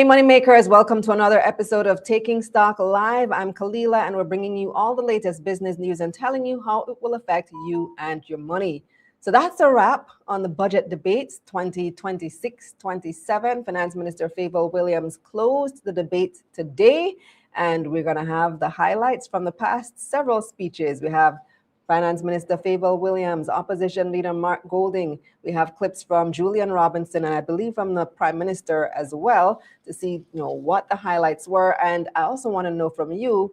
Hey, Moneymakers, welcome to another episode of Taking Stock Live. I'm Kalila, and we're bringing you all the latest business news and telling you how it will affect you and your money. So that's a wrap on the budget debates 2026-27. Finance Minister Favour Williams closed the debate today, and we're going to have the highlights from the past several speeches. We have Finance Minister Favour Williams, Opposition Leader Mark Golding. We have clips from Julian Robinson and I believe from the Prime Minister as well to see, what the highlights were. And I also want to know from you,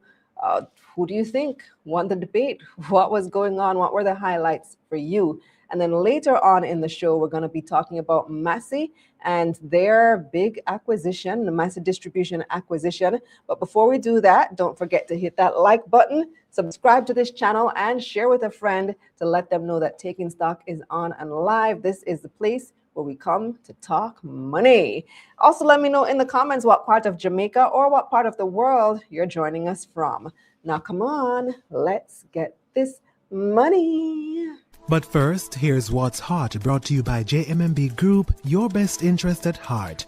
who do you think won the debate? What was going on? What were the highlights for you? And then later on in the show, we're going to be talking about Massy and their big acquisition, the Massy Distribution acquisition. But before we do that, don't forget to hit that like button, subscribe to this channel, and share with a friend to let them know that Taking Stock is on and live. This is the place where we come to talk money. Also, let me know in the comments what part of Jamaica or what part of the world you're joining us from. Now, come on, let's get this money. But first, here's What's Hot, brought to you by JMMB Group, your best interest at heart.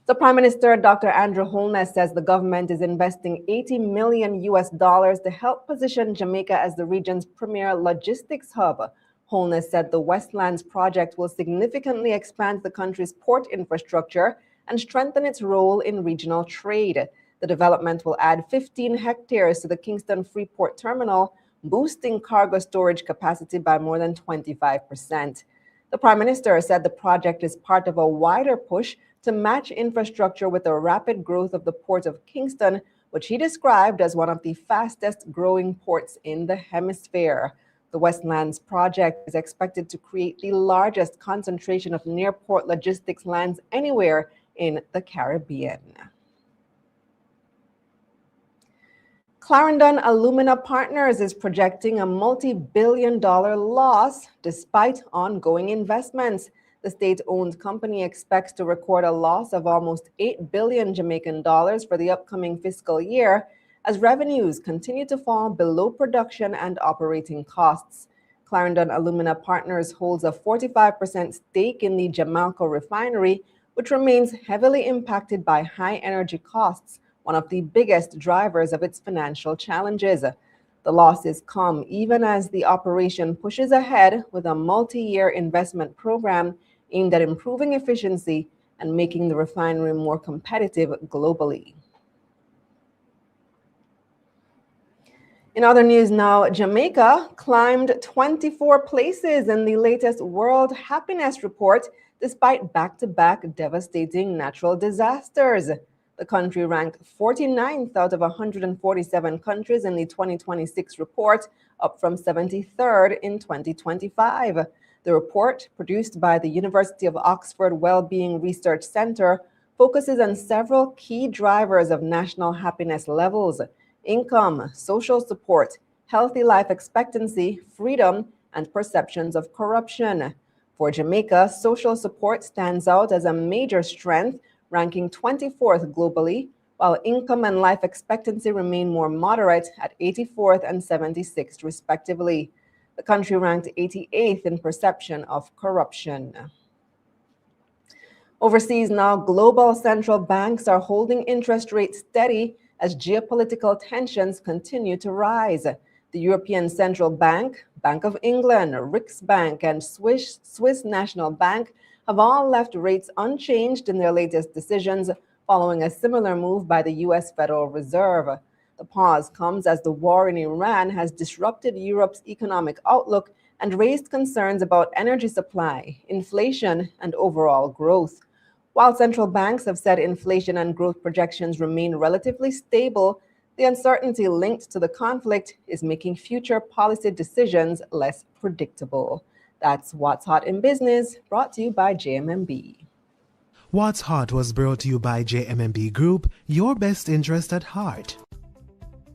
So Prime Minister Dr. Andrew Holness says the government is investing $80 million to help position Jamaica as the region's premier logistics hub. Holness said the Westlands project will significantly expand the country's port infrastructure and strengthen its role in regional trade. The development will add 15 hectares to the Kingston Freeport Terminal, boosting cargo storage capacity by more than 25%. The Prime Minister said the project is part of a wider push to match infrastructure with the rapid growth of the Port of Kingston, which he described as one of the fastest growing ports in the hemisphere. The Westlands project is expected to create the largest concentration of near-port logistics lands anywhere in the Caribbean. Clarendon Alumina Partners is projecting a multi-billion-dollar loss despite ongoing investments. The state-owned company expects to record a loss of almost 8 billion Jamaican dollars for the upcoming fiscal year as revenues continue to fall below production and operating costs. Clarendon Alumina Partners holds a 45% stake in the Jamalco refinery, which remains heavily impacted by high energy costs, one of the biggest drivers of its financial challenges. The losses come even as the operation pushes ahead with a multi-year investment program aimed at improving efficiency and making the refinery more competitive globally. In other news now, Jamaica climbed 24 places in the latest World Happiness Report despite back-to-back devastating natural disasters. The country ranked 49th out of 147 countries in the 2026 report, up from 73rd in 2025. The report, produced by the University of Oxford Wellbeing Research Centre, focuses on several key drivers of national happiness levels: income, social support, healthy life expectancy, freedom, and perceptions of corruption. For Jamaica, social support stands out as a major strength, ranking 24th globally, while income and life expectancy remain more moderate at 84th and 76th, respectively. The country ranked 88th in perception of corruption. Overseas now, global central banks are holding interest rates steady as geopolitical tensions continue to rise. The European Central Bank, Bank of England, Riksbank, and Swiss National Bank have all left rates unchanged in their latest decisions, following a similar move by the U.S. Federal Reserve. The pause comes as the war in Iran has disrupted Europe's economic outlook and raised concerns about energy supply, inflation, and overall growth. While central banks have said inflation and growth projections remain relatively stable, the uncertainty linked to the conflict is making future policy decisions less predictable. That's What's Hot in Business, brought to you by JMMB. What's Hot was brought to you by JMMB Group, your best interest at heart.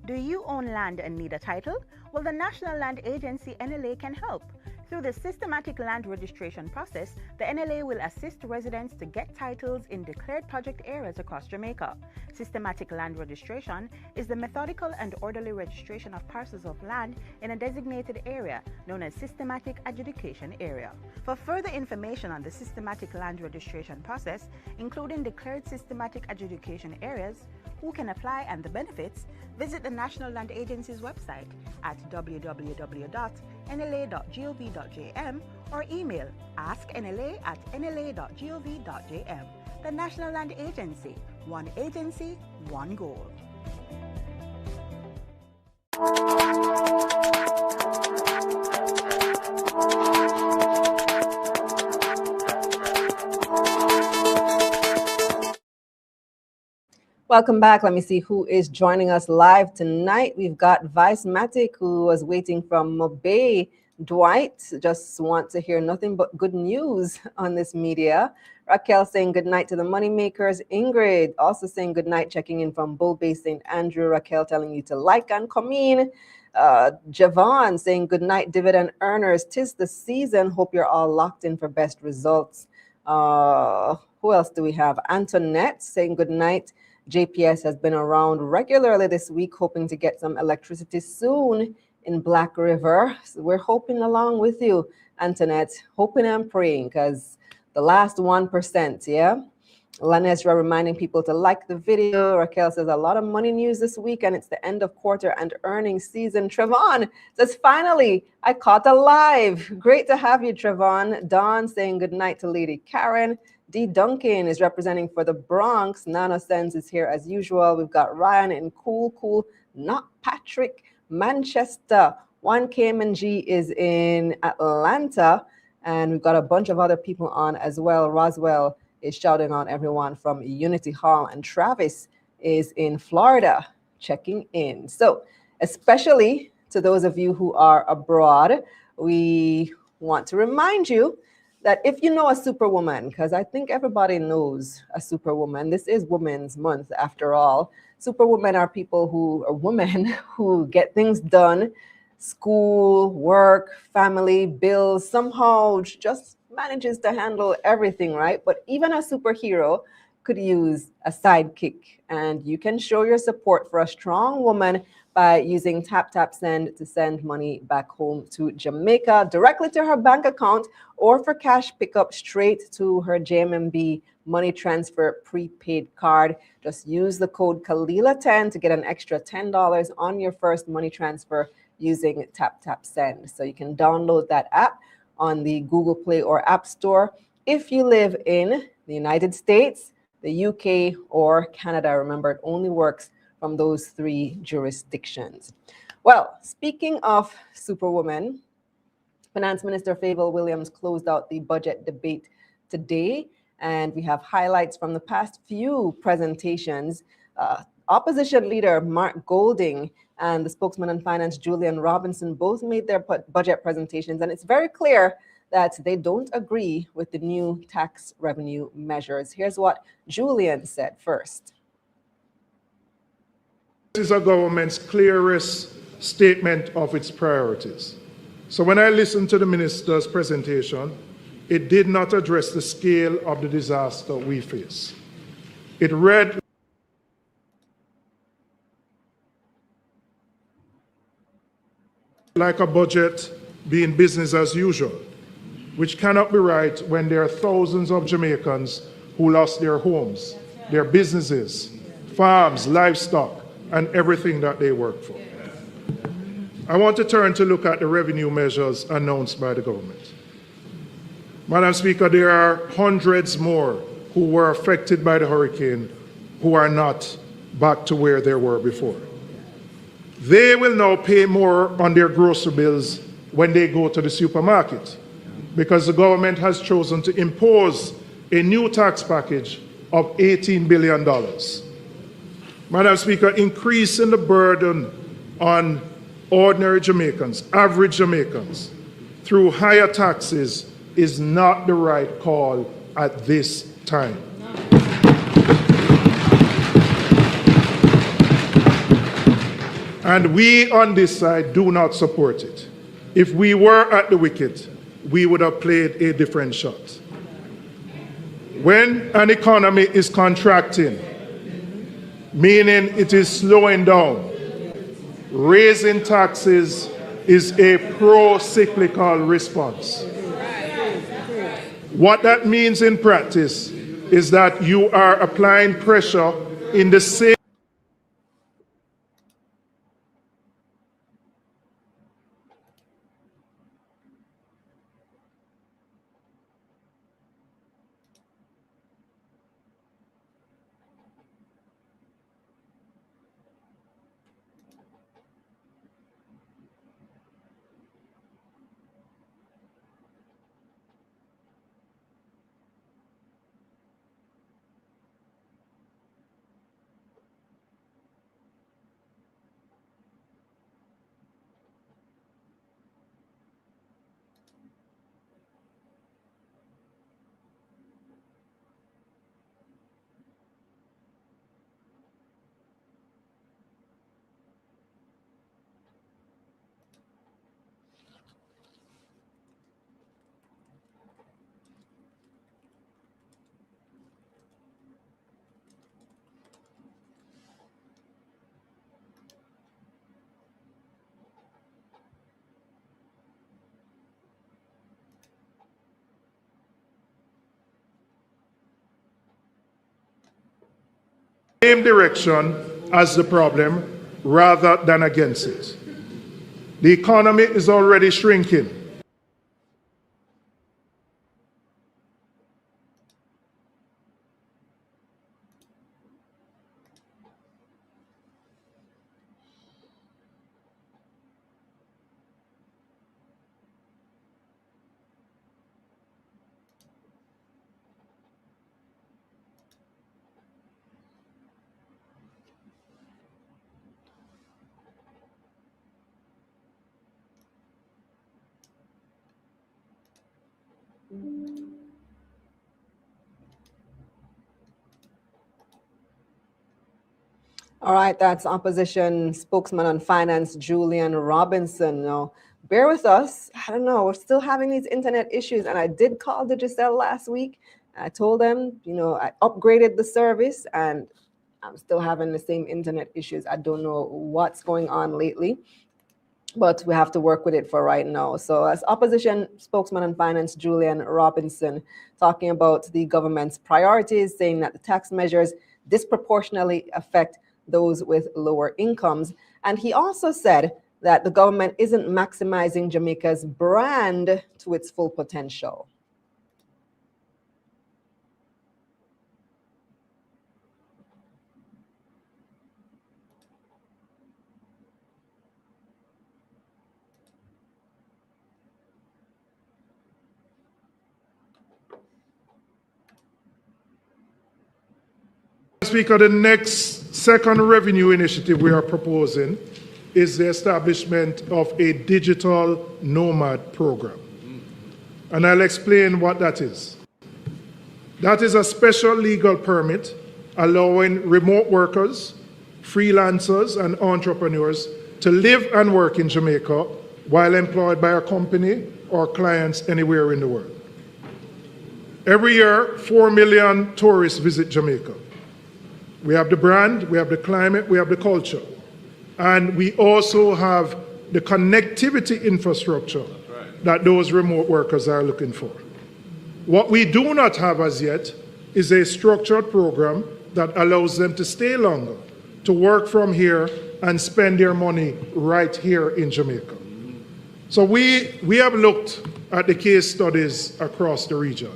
Do you own land and need a title? Well, the National Land Agency NLA can help. Through the systematic land registration process, the NLA will assist residents to get titles in declared project areas across Jamaica. Systematic land registration is the methodical and orderly registration of parcels of land in a designated area known as systematic adjudication area. For further information on the systematic land registration process, including declared systematic adjudication areas, who can apply and the benefits, visit the National Land Agency's website at www.nla.gov.jm or email asknla@nla.gov.jm. The National Land Agency, one agency, one goal. Welcome back. Let me see who is joining us live tonight. We've got Vice Matic, who was waiting from Mobay. Dwight, just want to hear nothing but good news on this media. Raquel saying good night to the moneymakers. Ingrid also saying good night, checking in from Bull Bay, St. Andrew. Raquel telling you to like and come in. Javon saying good night, dividend earners. 'Tis the season. Hope you're all locked in for best results. Who else do we have? Antoinette saying good night. JPS has been around regularly this week, hoping to get some electricity soon in Black River. So we're hoping along with you, Antoinette, hoping and praying, because the last 1%, yeah? Lanesra reminding people to like the video. Raquel says a lot of money news this week, and it's the end of quarter and earnings season. Trevon says, finally, I caught a live. Great to have you, Trevon. Don saying good night to Lady Karen. D. Duncan is representing for the Bronx. Nana Sens is here as usual. We've got Ryan in Cool, not Patrick, Manchester. 1 Cayman G is in Atlanta. And we've got a bunch of other people on as well. Roswell is shouting on everyone from Unity Hall. And Travis is in Florida checking in. So especially to those of you who are abroad, we want to remind you that if you know a superwoman, because I think everybody knows a superwoman, this is Women's Month after all. Superwomen are people who are women who get things done, school, work, family, bills, somehow just manages to handle everything, right? But even a superhero could use a sidekick, and you can show your support for a strong woman by using Tap Tap Send to send money back home to Jamaica directly to her bank account, or for cash pickup straight to her JMMB money transfer prepaid card. Just use the code Kalila10 to get an extra $10 on your first money transfer using Tap Tap Send. So you can download that app on the Google Play or App Store if you live in the United States, the UK, or Canada. Remember, it only works from those 3 jurisdictions. Well, speaking of superwoman, Finance Minister Fable Williams closed out the budget debate today, and we have highlights from the past few presentations. Opposition leader Mark Golding and the spokesman on finance Julian Robinson both made their budget presentations, and it's very clear that they don't agree with the new tax revenue measures. Here's what Julian said first. This is a government's clearest statement of its priorities. So when I listened to the minister's presentation, it did not address the scale of the disaster we face. It read like a budget being business as usual, which cannot be right when there are thousands of Jamaicans who lost their homes, their businesses, farms, livestock, and everything that they work for. I want to turn to look at the revenue measures announced by the government. Madam Speaker, there are hundreds more who were affected by the hurricane who are not back to where they were before. They will now pay more on their grocery bills when they go to the supermarket, because the government has chosen to impose a new tax package of $18 billion. Madam Speaker, increasing the burden on ordinary Jamaicans, average Jamaicans, through higher taxes is not the right call at this time. And we on this side do not support it. If we were at the wicket, we would have played a different shot. When an economy is contracting, meaning it is slowing down, raising taxes is a pro-cyclical response. What that means in practice is that you are applying pressure in the same direction as the problem rather than against it. The economy is already shrinking. All right, that's opposition spokesman on finance, Julian Robinson. Now, bear with us. I don't know, we're still having these internet issues, and I did call Digicel last week. I told them, I upgraded the service, and I'm still having the same internet issues. I don't know what's going on lately, but we have to work with it for right now. So as opposition spokesman on finance, Julian Robinson, talking about the government's priorities, saying that the tax measures disproportionately affect those with lower incomes. And he also said that the government isn't maximizing Jamaica's brand to its full potential. Speaker, the next second revenue initiative we are proposing is the establishment of a digital nomad program. And I'll explain what that is. That is a special legal permit allowing remote workers, freelancers, and entrepreneurs to live and work in Jamaica while employed by a company or clients anywhere in the world. Every year, 4 million tourists visit Jamaica. We have the brand, we have the climate, we have the culture. And we also have the connectivity infrastructure that those remote workers are looking for. What we do not have as yet is a structured program that allows them to stay longer, to work from here and spend their money right here in Jamaica. So we have looked at the case studies across the region.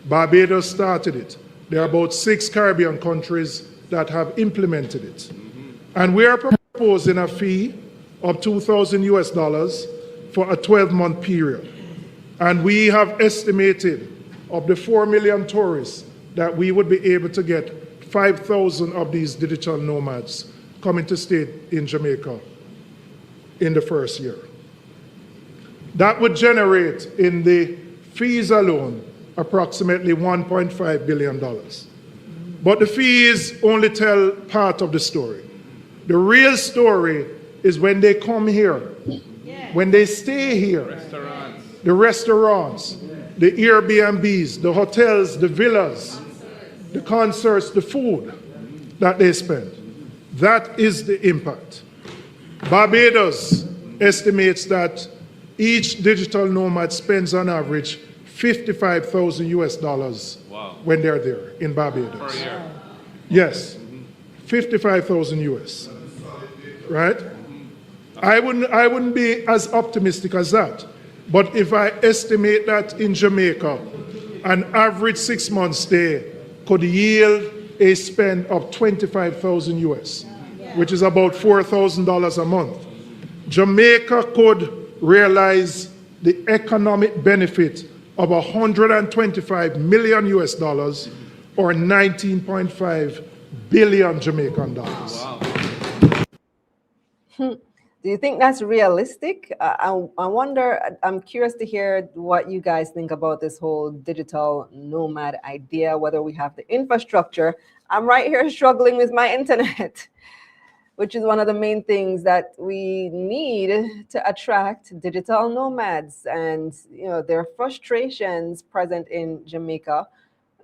Barbados started it. There are about 6 Caribbean countries that have implemented it. And we are proposing a fee of $2,000 for a 12-month period. And we have estimated of the 4 million tourists that we would be able to get 5,000 of these digital nomads coming to stay in Jamaica in the first year. That would generate in the fees alone approximately $1.5 billion. But the fees only tell part of the story. The real story is when they come here, when they stay here, the restaurants, the Airbnbs, the hotels, the villas, the concerts, the food that they spend. That is the impact. Barbados estimates that each digital nomad spends on average $55,000 US when they're there in Barbados. Per year. Yes, 55,000 US, right? I wouldn't be as optimistic as that. But if I estimate that in Jamaica, an average 6-month stay could yield a spend of 25,000 US, which is about $4,000 a month. Jamaica could realize the economic benefit of 125 million US dollars or 19.5 billion Jamaican dollars. Wow. Do you think that's realistic? I wonder, I'm curious to hear what you guys think about this whole digital nomad idea, whether we have the infrastructure. I'm right here struggling with my internet, which is one of the main things that we need to attract digital nomads, and their frustrations present in Jamaica.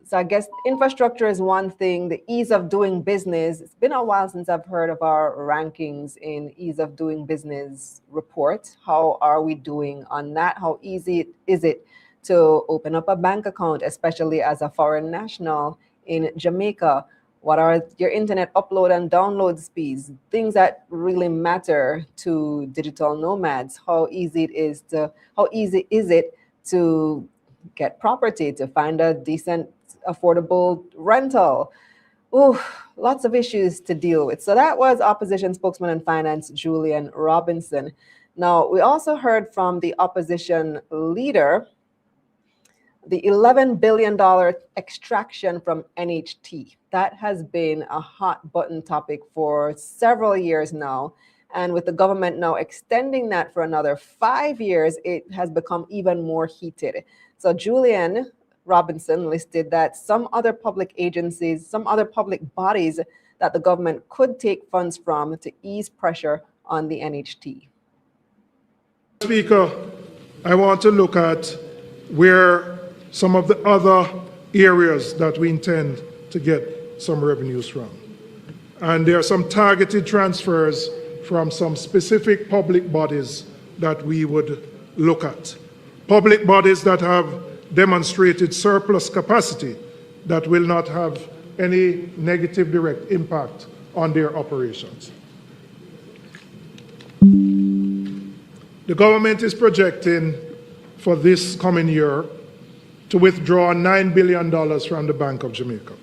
So I guess infrastructure is one thing, the ease of doing business. It's been a while since I've heard of our rankings in ease of doing business report. How are we doing on that? How easy is it to open up a bank account, especially as a foreign national in Jamaica? What are your internet upload and download speeds? Things that really matter to digital nomads. How easy is it to get property, to find a decent, affordable rental? Ooh, lots of issues to deal with. So that was opposition spokesman on finance, Julian Robinson. Now, we also heard from the opposition leader, the $11 billion extraction from NHT. That has been a hot button topic for several years now. And with the government now extending that for another 5 years, it has become even more heated. So Julian Robinson listed that some other public agencies, some other public bodies that the government could take funds from to ease pressure on the NHT. Speaker, I want to look at where some of the other areas that we intend to get some revenues from. And there are some targeted transfers from some specific public bodies that we would look at. Public bodies that have demonstrated surplus capacity that will not have any negative direct impact on their operations. The government is projecting for this coming year to withdraw $9 billion from the Bank of Jamaica.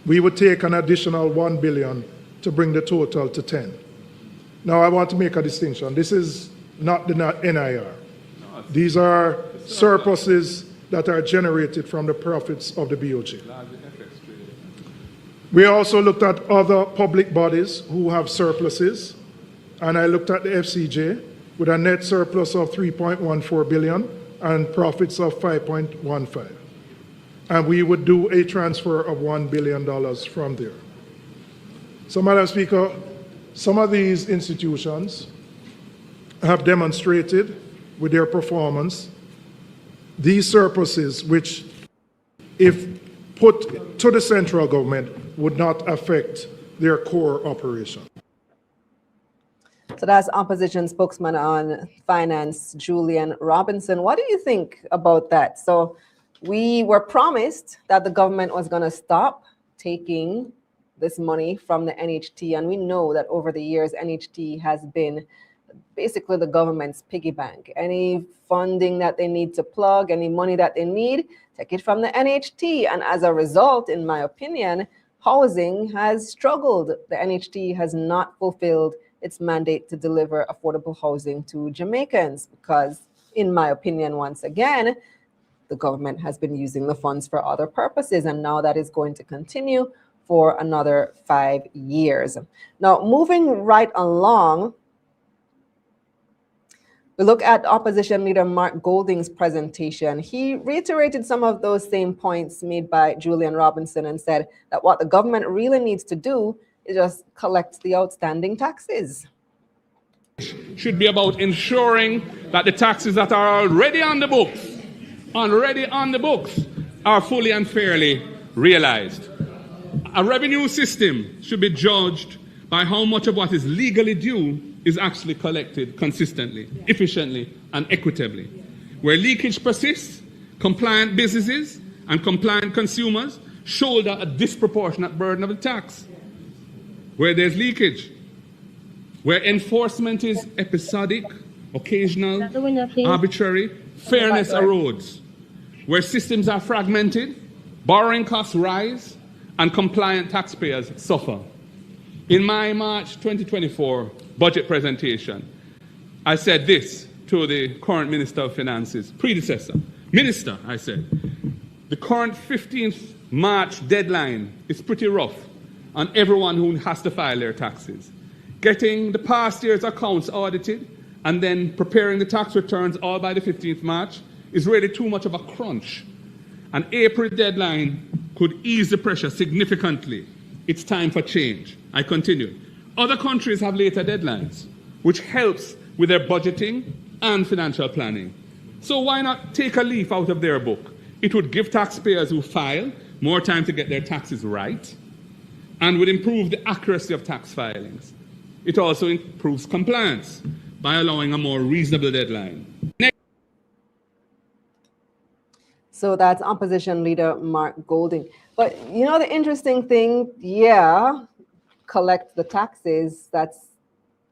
We would take an additional $1 billion to bring the total to 10. Now I want to make a distinction. This is not the NIR. These are surpluses that are generated from the profits of the BOJ. We also looked at other public bodies who have surpluses, and I looked at the FCJ with a net surplus of $3.14 billion and profits of $5.15. And we would do a transfer of $1 billion from there. So, Madam Speaker, some of these institutions have demonstrated with their performance these surpluses, which, if put to the central government, would not affect their core operation. So that's opposition spokesman on finance, Julian Robinson. What do you think about that? So we were promised that the government was going to stop taking this money from the NHT, and we know that over the years, NHT has been basically the government's piggy bank. Any funding that they need to plug, any money that they need, take it from the NHT. And as a result, in my opinion, housing has struggled. The NHT has not fulfilled its mandate to deliver affordable housing to Jamaicans because, in my opinion, once again, the government has been using the funds for other purposes, and now that is going to continue for another 5 years. Now, moving right along, we look at opposition leader Mark Golding's presentation. He reiterated some of those same points made by Julian Robinson and said that what the government really needs to do is just collect the outstanding taxes. should be about ensuring that the taxes that are already on the books, are fully and fairly realized. A revenue system should be judged by how much of what is legally due is actually collected consistently, efficiently, and equitably. Where leakage persists, compliant businesses and compliant consumers shoulder a disproportionate burden of the tax. Where there's leakage, where enforcement is episodic, occasional, arbitrary, fairness erodes. Where systems are fragmented, borrowing costs rise, and compliant taxpayers suffer. In my March 2024 budget presentation, I said this to the current Minister of Finance's predecessor. Minister, I said, the current 15th March deadline is pretty rough on everyone who has to file their taxes. Getting the past year's accounts audited and then preparing the tax returns all by the 15th March is really too much of a crunch. An April deadline could ease the pressure significantly. It's time for change. I continued. Other countries have later deadlines, which helps with their budgeting and financial planning. So why not take a leaf out of their book? It would give taxpayers who file more time to get their taxes right and would improve the accuracy of tax filings. It also improves compliance by allowing a more reasonable deadline. So that's Opposition Leader Mark Golding. But you know the interesting thing, yeah, collect the taxes, that's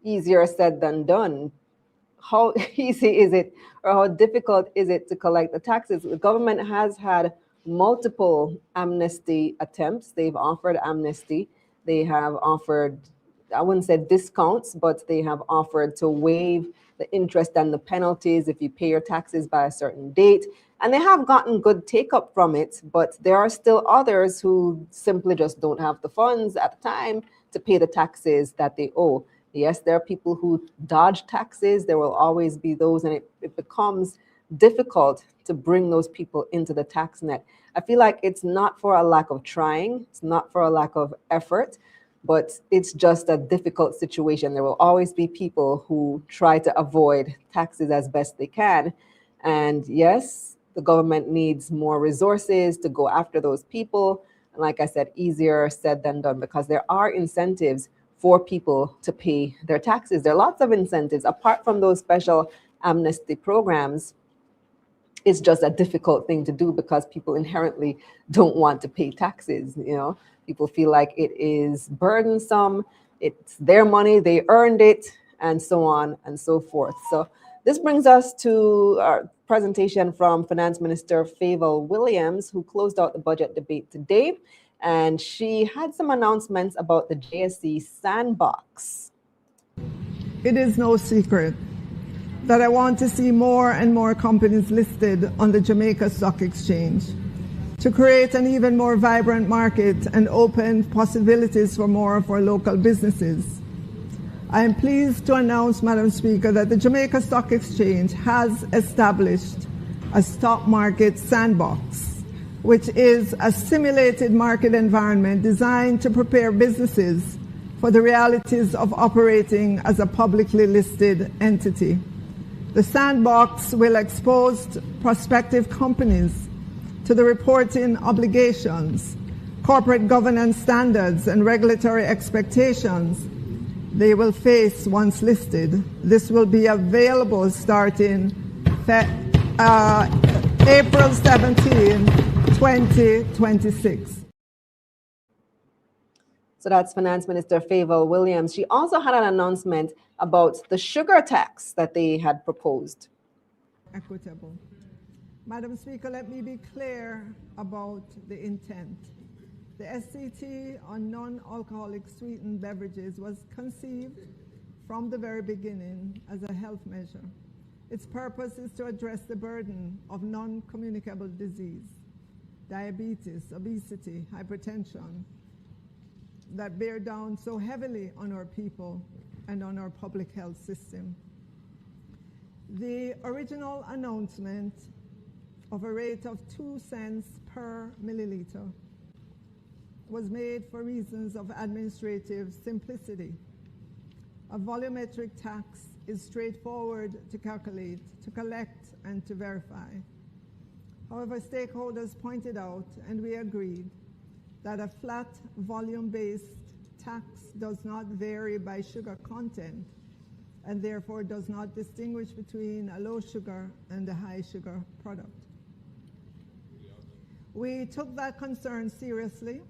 easier said than done. How easy is it or how difficult is it to collect the taxes? The government has had multiple amnesty attempts. They've offered amnesty. They have offered, I wouldn't say discounts, but they have offered to waive the interest and the penalties if you pay your taxes by a certain date. And they have gotten good take up from it, but there are still others who simply just don't have the funds at the time to pay the taxes that they owe. Yes, there are people who dodge taxes. There will always be those, and it becomes difficult to bring those people into the tax net. I feel like it's not for a lack of trying. It's not for a lack of effort, but it's just a difficult situation. There will always be people who try to avoid taxes as best they can. And yes, the government needs more resources to go after those people. And like I said, easier said than done, because there are incentives for people to pay their taxes. There are lots of incentives. Apart from those special amnesty programs, it's just a difficult thing to do because people inherently don't want to pay taxes. You know, people feel like it is burdensome. It's their money, they earned it, and so on and so forth. So this brings us to our presentation from Finance Minister Favour Williams, who closed out the budget debate today. And she had some announcements about the JSE sandbox. It is no secret that I want to see more and more companies listed on the Jamaica Stock Exchange to create an even more vibrant market and open possibilities for more of our local businesses. I am pleased to announce, Madam Speaker, that the Jamaica Stock Exchange has established a stock market sandbox, which is a simulated market environment designed to prepare businesses for the realities of operating as a publicly listed entity. The sandbox will expose prospective companies to the reporting obligations, corporate governance standards, and regulatory expectations they will face once listed. This will be available starting April 17, 2026. So that's Finance Minister Favour Williams. She also had an announcement about the sugar tax that they had proposed. Equitable. Madam Speaker, let me be clear about the intent. The SCT on non-alcoholic sweetened beverages was conceived from the very beginning as a health measure. Its purpose is to address the burden of non-communicable disease, diabetes, obesity, hypertension, that bear down so heavily on our people and on our public health system. The original announcement of a rate of 2 cents per milliliter was made for reasons of administrative simplicity. A volumetric tax is straightforward to calculate, to collect, and to verify. However, stakeholders pointed out, and we agreed, that a flat volume-based tax does not vary by sugar content and therefore does not distinguish between a low sugar and a high sugar product. We took that concern seriously,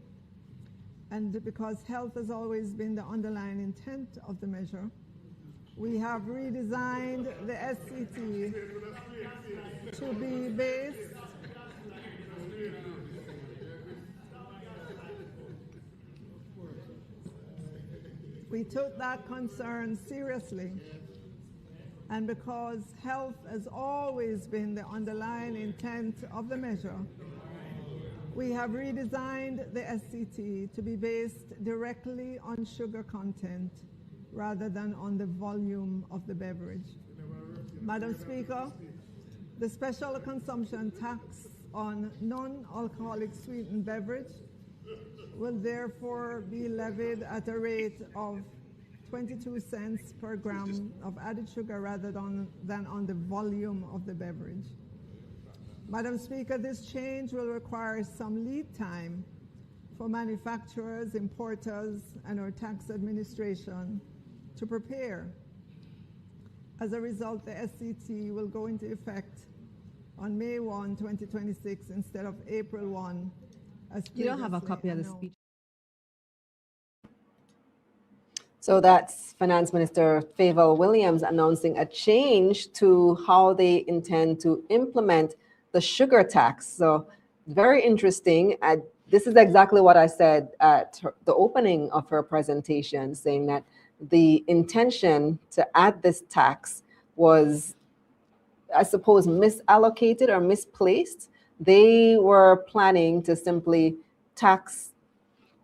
and because health has always been the underlying intent of the measure, we have redesigned the SCT to be based We took that concern seriously, and because health has always been the underlying intent of the measure, we have redesigned the SCT to be based directly on sugar content rather than on the volume of the beverage. Madam Speaker, the special consumption tax on non-alcoholic sweetened beverage will therefore be levied at a rate of 22 cents per gram of added sugar rather than on the volume of the beverage. Madam Speaker, this change will require some lead time for manufacturers, importers, and our tax administration to prepare. As a result, the SCT will go into effect on May 1, 2026 instead of April 1, as you don't have a copy of the announced. speech. So that's Finance Minister Favour Williams announcing a change to how they intend to implement the sugar tax. So very interesting. This is exactly what I said at the opening of her presentation, saying that the intention to add this tax was, I suppose, misallocated or misplaced. They were planning to simply tax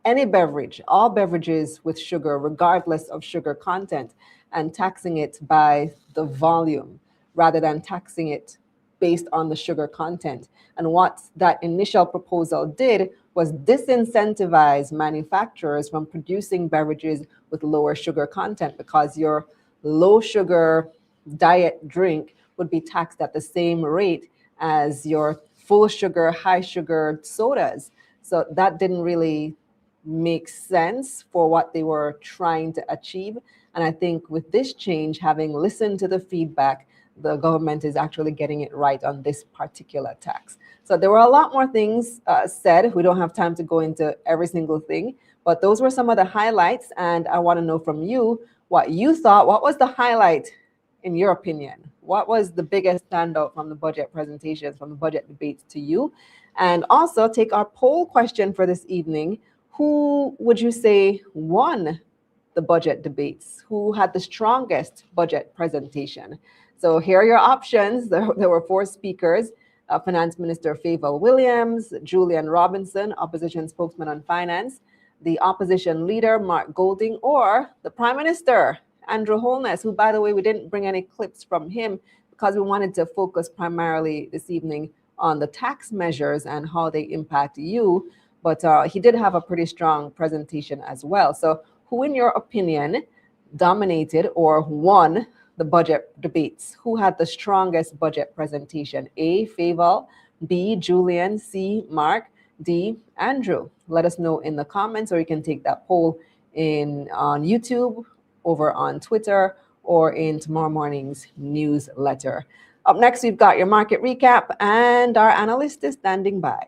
any beverage, all beverages with sugar, regardless of sugar content, and taxing it by the volume rather than taxing it based on the sugar content. And what that initial proposal did was disincentivize manufacturers from producing beverages with lower sugar content, because your low sugar diet drink would be taxed at the same rate as your full sugar, high sugar sodas. So that didn't really make sense for what they were trying to achieve. And I think with this change, having listened to the feedback, the government is actually getting it right on this particular tax. So there were a lot more things said. We don't have time to go into every single thing, but those were some of the highlights. And I want to know from you what you thought. What was the highlight in your opinion? What was the biggest standout from the budget presentations, from the budget debates to you? And also take our poll question for this evening. Who would you say won the budget debates? Who had the strongest budget presentation? So here are your options. There were 4 speakers: Finance Minister Favour Williams, Julian Robinson, Opposition Spokesman on Finance, the Opposition Leader, Mark Golding, or the Prime Minister, Andrew Holness, who, by the way, we didn't bring any clips from him because we wanted to focus primarily this evening on the tax measures and how they impact you. But he did have a pretty strong presentation as well. So who, in your opinion, dominated or won the budget debates? Who had the strongest budget presentation? A, Favour; B, Julian; C, Mark; D, Andrew. Let us know in the comments, or you can take that poll on YouTube, over on Twitter, or in tomorrow morning's newsletter. Up next, we've got your market recap, and our analyst is standing by.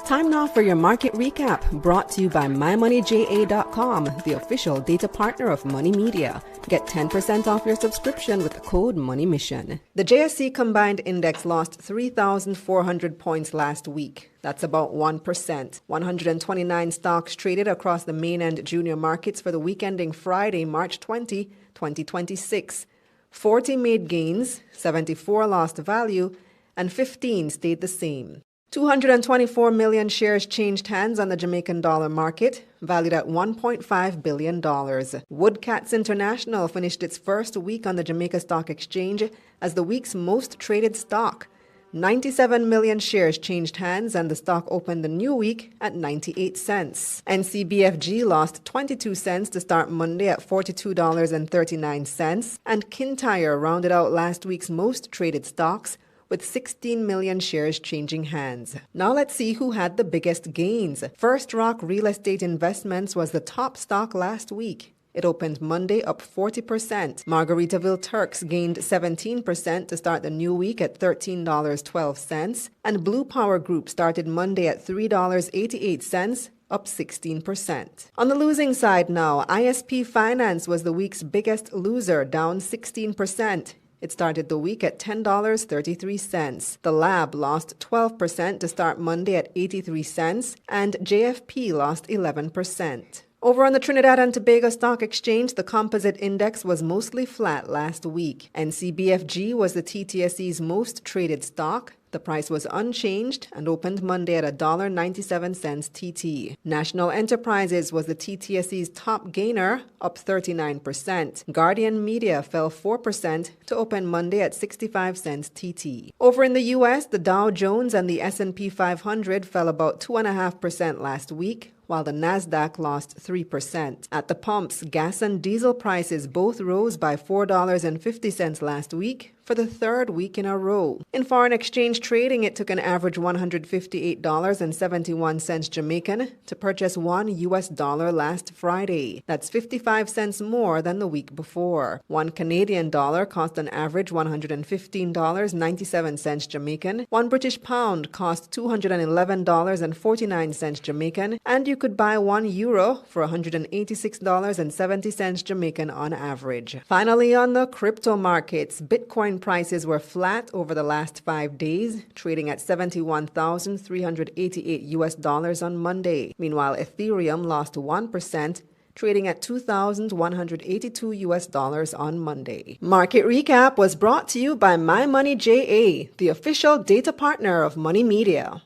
Time now for your market recap, brought to you by MyMoneyJA.com, the official data partner of Money Media. Get 10% off your subscription with the code MONEYMISSION. The JSE Combined Index lost 3,400 points last week. That's about 1%. 129 stocks traded across the main and junior markets for the week ending Friday, March 20, 2026. 40 made gains, 74 lost value, and 15 stayed the same. 224 million shares changed hands on the Jamaican dollar market, valued at $1.5 billion. Woodcats International finished its first week on the Jamaica Stock Exchange as the week's most traded stock. 97 million shares changed hands and the stock opened the new week at 98 cents. NCBFG lost 22 cents to start Monday at $42.39, and Kintyre rounded out last week's most traded stocks with 16 million shares changing hands. Now let's see who had the biggest gains. First Rock Real Estate Investments was the top stock last week. It opened Monday up 40%. Margaritaville Turks gained 17% to start the new week at $13.12. And Blue Power Group started Monday at $3.88, up 16%. On the losing side now, ISP Finance was the week's biggest loser, down 16%. It started the week at $10.33. The Lab lost 12% to start Monday at 83 cents, and JFP lost 11%. Over on the Trinidad and Tobago Stock Exchange, the composite index was mostly flat last week. NCBFG was the TTSE's most traded stock. The price was unchanged and opened Monday at $1.97 TT. National Enterprises was the TTSE's top gainer, up 39%. Guardian Media fell 4% to open Monday at 65 cents TT. Over in the U.S., the Dow Jones and the S&P 500 fell about 2.5% last week, while the Nasdaq lost 3%. At the pumps, gas and diesel prices both rose by $4.50 last week for the third week in a row. In foreign exchange trading, it took an average $158.71 Jamaican to purchase $1 last Friday. That's 55 cents more than the week before. $1 Canadian cost an average $115.97 Jamaican. $1 British pound cost $211.49 Jamaican, and you could buy €1 for $186.70 Jamaican on average. Finally, on the crypto markets, Bitcoin prices were flat over the last 5 days, trading at $71,388 on Monday. Meanwhile, Ethereum lost 1%, trading at $2,182 on Monday. Market Recap was brought to you by My Money JA, the official data partner of Money Media.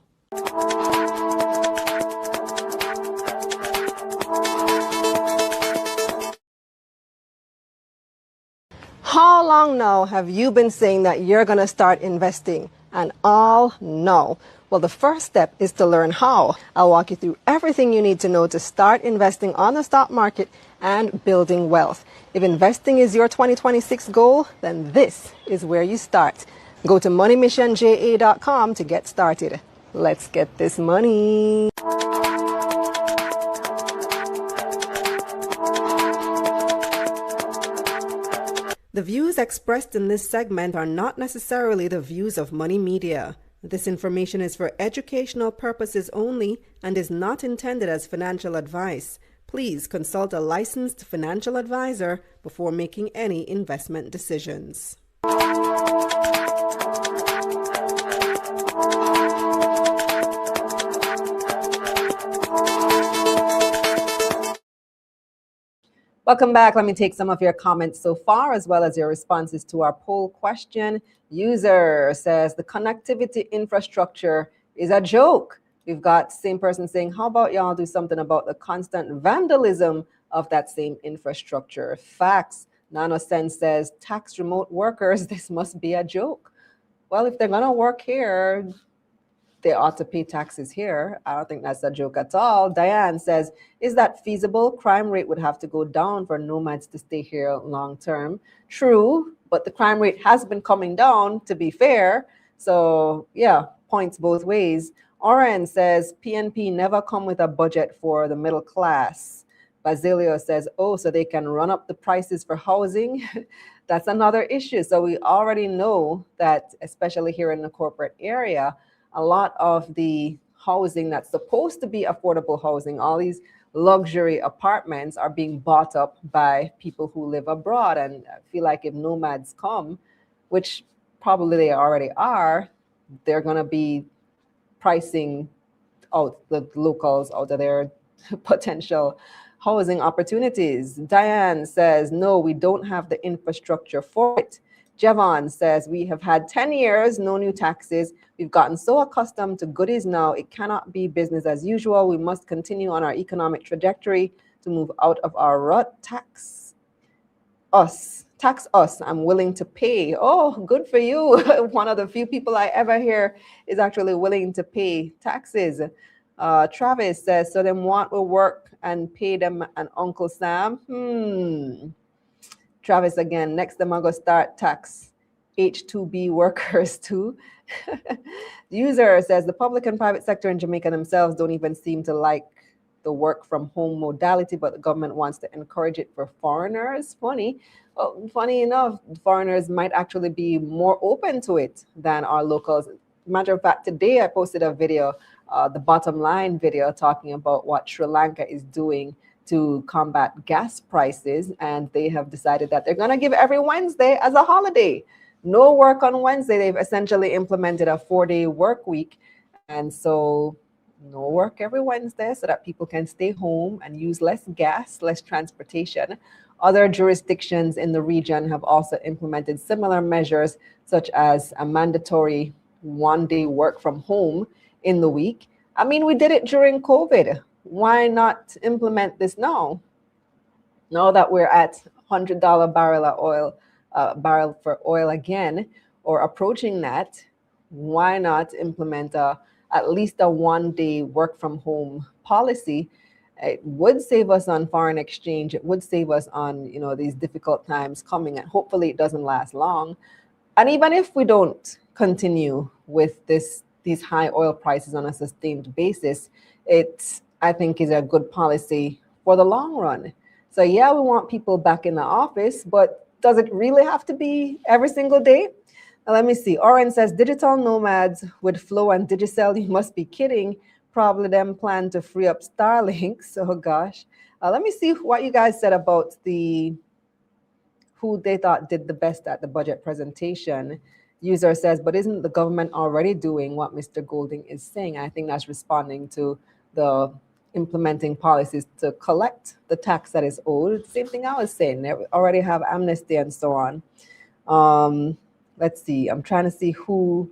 How long now have you been saying that you're going to start investing? And all no. Well, the first step is to learn how. I'll walk you through everything you need to know to start investing on the stock market and building wealth. If investing is your 2026 goal, then this is where you start. Go to moneymissionja.com to get started. Let's get this money. The views expressed in this segment are not necessarily the views of Money Media. This information is for educational purposes only and is not intended as financial advice. Please consult a licensed financial advisor before making any investment decisions. Welcome back. Let me take some of your comments so far, as well as your responses to our poll question. User says the connectivity infrastructure is a joke. We've got same person saying, how about y'all do something about the constant vandalism of that same infrastructure? Facts. NanoSense says, tax remote workers, this must be a joke. Well, if they're going to work here, they ought to pay taxes here. I don't think that's a joke at all. Diane says, is that feasible? Crime rate would have to go down for nomads to stay here long term. True, but the crime rate has been coming down, to be fair. So yeah, points both ways. Oren says, PNP never come with a budget for the middle class. Basilio says, oh, so they can run up the prices for housing? That's another issue. So we already know that, especially here in the corporate area, a lot of the housing that's supposed to be affordable housing, all these luxury apartments are being bought up by people who live abroad. And I feel like if nomads come, which probably they already are, they're going to be pricing out the locals out of their potential housing opportunities. Diane says, no, we don't have the infrastructure for it. Javon says, we have had 10 years, no new taxes. We've gotten so accustomed to goodies now, it cannot be business as usual. We must continue on our economic trajectory to move out of our rut. Tax tax us. I'm willing to pay. Oh, good for you. One of the few people I ever hear is actually willing to pay taxes. Travis says, so then what will work and pay them and Uncle Sam? Travis again, next them I'm going to start tax H2B workers too. The user says the public and private sector in Jamaica themselves don't even seem to like the work from home modality, but the government wants to encourage it for foreigners. Funny. Well, funny enough, foreigners might actually be more open to it than our locals. Matter of fact, today I posted a video, the bottom line video, talking about what Sri Lanka is doing to combat gas prices, and they have decided that they're going to give every Wednesday as a holiday. No work on Wednesday. They've essentially implemented a 4-day work week, and so no work every Wednesday so that people can stay home and use less gas, less transportation. Other jurisdictions in the region have also implemented similar measures, such as a mandatory 1-day work from home in the week. I mean, we did it during COVID. Why not implement this now? Now that we're at $100 barrel of oil, barrel for oil again, or approaching that, why not implement at least a 1-day work from home policy? It would save us on foreign exchange. It would save us on, these difficult times coming, and hopefully it doesn't last long. And even if we don't continue with these high oil prices on a sustained basis, it, I think, is a good policy for the long run. So yeah, we want people back in the office, but does it really have to be every single day? Now, let me see. Oren says, digital nomads with Flow and Digicel, you must be kidding. Probably them plan to free up Starlinks. Oh gosh. Let me see what you guys said about who they thought did the best at the budget presentation. User says, but isn't the government already doing what Mr. Golding is saying? I think that's responding to the implementing policies to collect the tax that is owed. Same thing I was saying. They already have amnesty and so on. Let's see. I'm trying to see who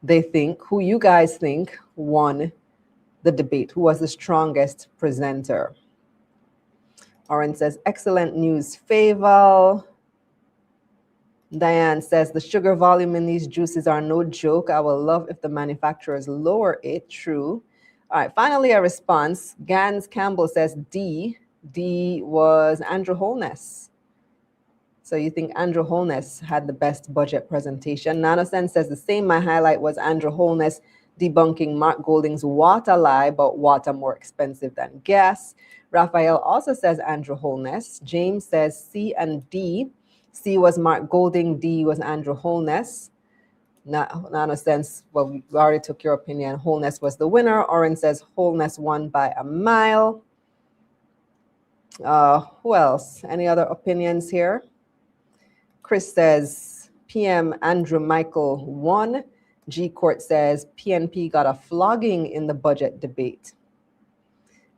you guys think won the debate. Who was the strongest presenter? Oren says, excellent news, Faval. Diane says, the sugar volume in these juices are no joke. I will love if the manufacturers lower it. True. All right, finally a response. Gans Campbell says D. D was Andrew Holness. So you think Andrew Holness had the best budget presentation. Nanosen says the same. My highlight was Andrew Holness debunking Mark Golding's water lie about water more expensive than gas. Raphael also says Andrew Holness. James says C and D. C was Mark Golding, D was Andrew Holness. Nanosense, well, we already took your opinion. Holness was the winner. Oren says Holness won by a mile. Who else? Any other opinions here? Chris says PM Andrew Michael won. G Court says PNP got a flogging in the budget debate.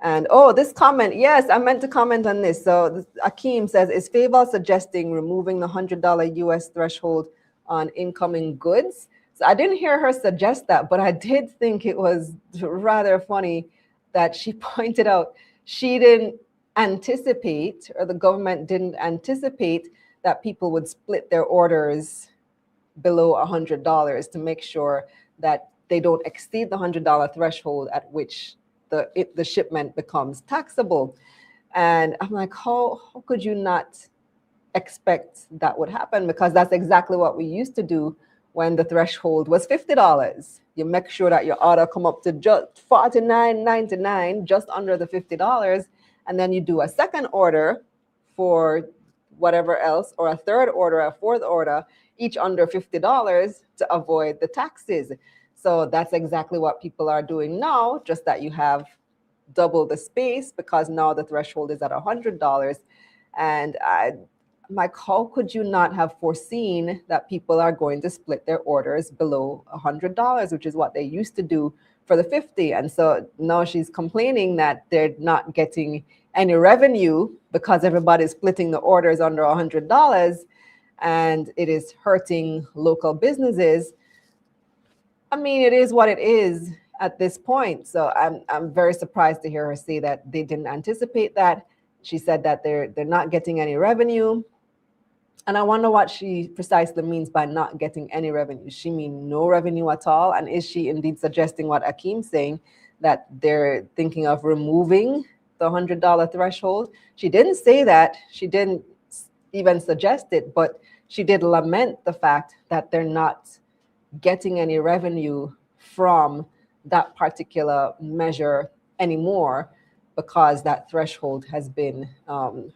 And this comment, yes, I meant to comment on this. So Akeem says, is Faval suggesting removing the $100 US threshold on incoming goods? So I didn't hear her suggest that, but I did think it was rather funny that she pointed out she didn't anticipate, or the government didn't anticipate, that people would split their orders below $100 to make sure that they don't exceed the $100 threshold at which the shipment becomes taxable. And I'm like, how could you not expect that would happen? Because that's exactly what we used to do when the threshold was $50. You make sure that your order come up to just $49.99, just under the $50, and then you do a second order for whatever else, or a third order, a fourth order, each under $50 to avoid the taxes. So that's exactly what people are doing now, just that you have double the space because now the threshold is at $100. And I'm like, how could you not have foreseen that people are going to split their orders below $100, which is what they used to do for the 50? And so now she's complaining that they're not getting any revenue because everybody's splitting the orders under $100, and it is hurting local businesses. I mean, it is what it is at this point. So I'm very surprised to hear her say that they didn't anticipate that. She said that they're not getting any revenue. And I wonder what she precisely means by not getting any revenue. She mean no revenue at all? And is she indeed suggesting what Akeem's saying, that they're thinking of removing the $100 threshold? She didn't say that. She didn't even suggest it, but she did lament the fact that they're not getting any revenue from that particular measure anymore, because that threshold has been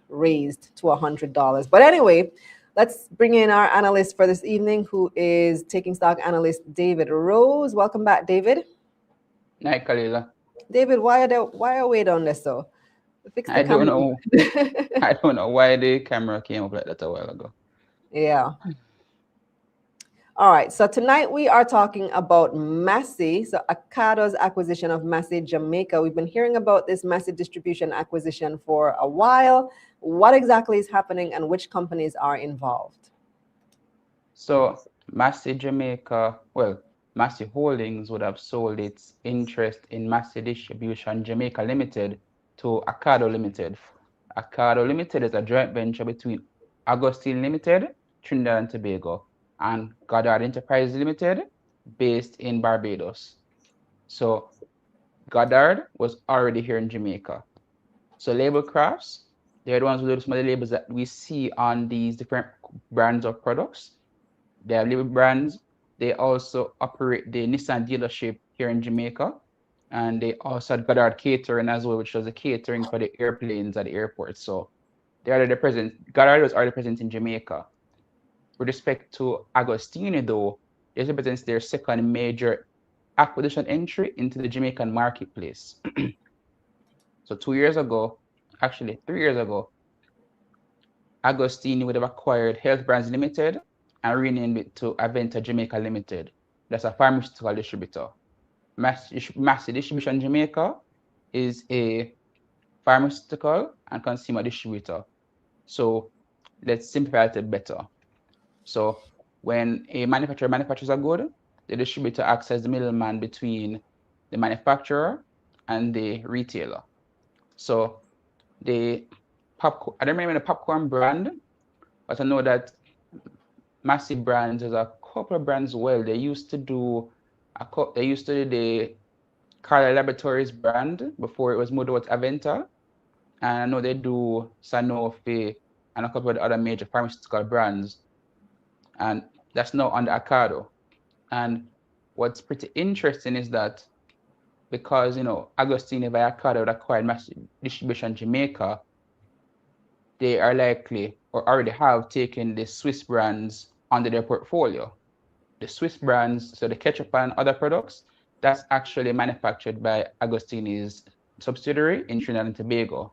raised to $100. But anyway, let's bring in our analyst for this evening, who is Taking Stock analyst David Rose. Welcome back, David. Hi, Kalila. David, why are we down there so? Fix the I don't camera. know. I don't know why the camera came up like that a while ago. Yeah. All right, so tonight we are talking about Massy, so Acado's acquisition of Massy Jamaica. We've been hearing about this Massy Distribution acquisition for a while. What exactly is happening and which companies are involved? So Massy Jamaica, well, Massy Holdings would have sold its interest in Massy Distribution Jamaica Limited to Acado Limited. Acado Limited is a joint venture between Agostini Limited, Trinidad and Tobago, and Goddard Enterprise Limited, based in Barbados. So Goddard was already here in Jamaica. So Label Crafts, they're the ones who do some of the labels that we see on these different brands of products. They have label brands. They also operate the Nissan dealership here in Jamaica. And they also had Goddard Catering as well, which was the catering for the airplanes at the airport. So they're already present. Goddard was already present in Jamaica. With respect to Agostini, though, this represents their second major acquisition entry into the Jamaican marketplace. So 2 years ago, actually 3 years ago, Agostini would have acquired Health Brands Limited and renamed it to Aventa Jamaica Limited. That's a pharmaceutical distributor. Massy Distribution Jamaica is a pharmaceutical and consumer distributor. So let's simplify it better. So when a manufacturer manufactures a good, the distributor acts as the middleman between the manufacturer and the retailer. So the popcorn, I don't remember the popcorn brand, but I know that Massy Brands, there's a couple of brands. Well, they used to do the Carla Laboratories brand before it was moved over to Aventa, and I know they do Sanofi and a couple of other major pharmaceutical brands, and that's now under Acado. And what's pretty interesting is that because Agostini via Acado had acquired Massy Distribution Jamaica, they are likely or already have taken the Swiss brands under their portfolio. The Swiss brands, so the ketchup and other products, that's actually manufactured by Agostini's subsidiary in Trinidad and Tobago.